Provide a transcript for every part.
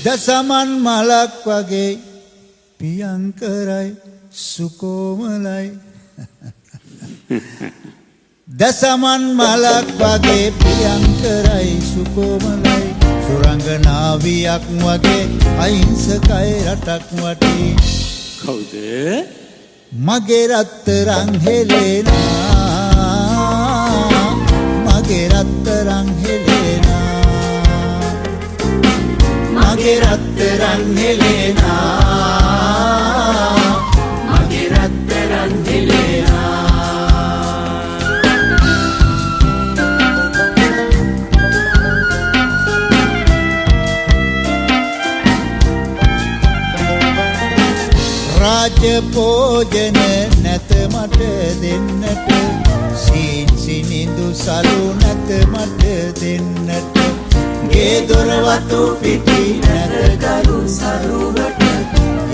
දසමන් මලක් වගේ පියංකරයි සුකෝමලයි දසමන් මලක් වගේ පියංකරයි සුකෝමලයි සුරංගනාවියක් වගේ අහිංසකයි රටක් වටේ කවුද? මගේ රත්තරන් හෙලෙනා මගේ රත්තරන් හෙලෙනා මගේ රත්තරන් හෙලෙනා මගේ රත්තරන් හෙලෙනා රාජ්‍ය පෝජන නැත මට දෙන්නට සීන් සිනිඳු සලු නැත මට දෙන්නට ගේ දොර වතු පිටි නැත ගරු සරුවට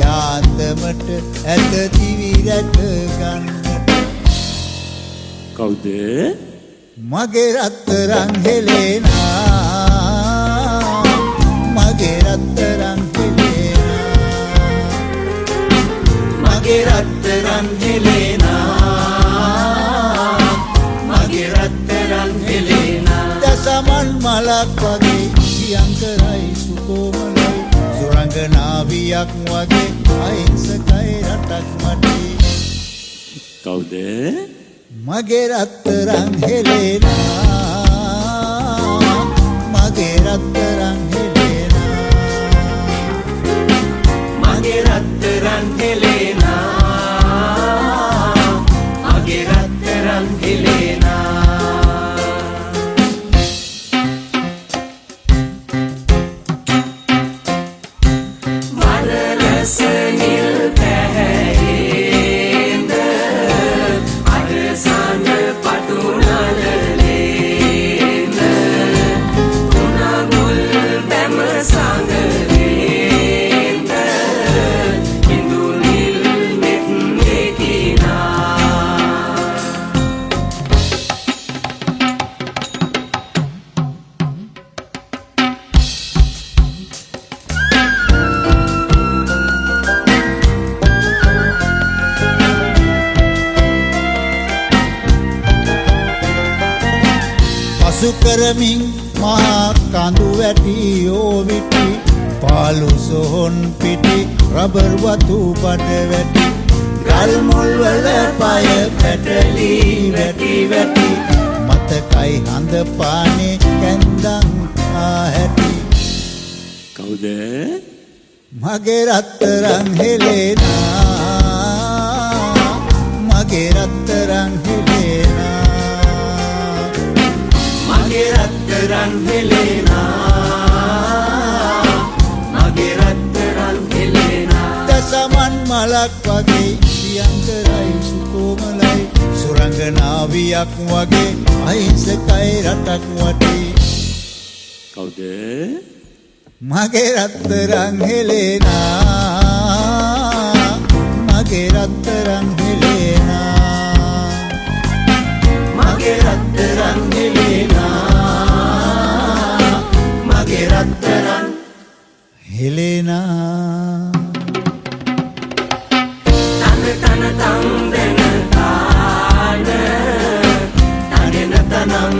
යාතමට ඇත දිවි රැක ගන්නට කවුද? මගේ රත්තරන් හෙලෙනා මගේ රත්තරන් හෙලෙනා මගේ රත්තරන් හෙලෙනා මගේ රත්තරන් හෙලෙනා දසමන් මලක් වගේ පියංකරයි සුකෝමලයි සුරංගනාවියක් වගේ අහිංසකයි රටක් මටේ කවුද? මගේ රත්තරන් හෙලෙනා මගේ රත්තරන් හෙලෙනා මගේ රත්තරන් හෙලෙනා මගේ රත්තරන් හෙලෙනා වරලස නිල් පැහැයෙන්ද අද සඳ පටුනලලේන්ද උණගුල් බැම සඟලේන්ද ඉඳු නිල් මෙත් දෙකිනා පසු කරමින් මහා කඳු වැටි ඕවිටි පාලු සොහොන් පිටි රබර් වතු බඩ වැටි ගල් මුල් වල පය පැටලි වැටි වැටි මතකයි හඳ පානේ කැන්දන් ආහැටි කවුද? මගේ රත්තරන් හෙලෙනා මගේ රත්තරන් හෙලෙනා මගේ රත්තරන් හෙලෙනා මගේ රත්තරන් හෙලෙනා දසමන් මලක් වගේ පියංකරයි සුකෝමලයි සුරංගනාවියක් වගේ අහිංසකයි රටක් වටේ කවුද? මගේ රත්තරන් හෙලෙනා මගේ රත්තරන් හෙලෙනා මගේ රත්තරන් හෙලෙනා මගේ රත්තරන් හෙලෙනා තන තන තම් දෙන තාන තනෙන තනම්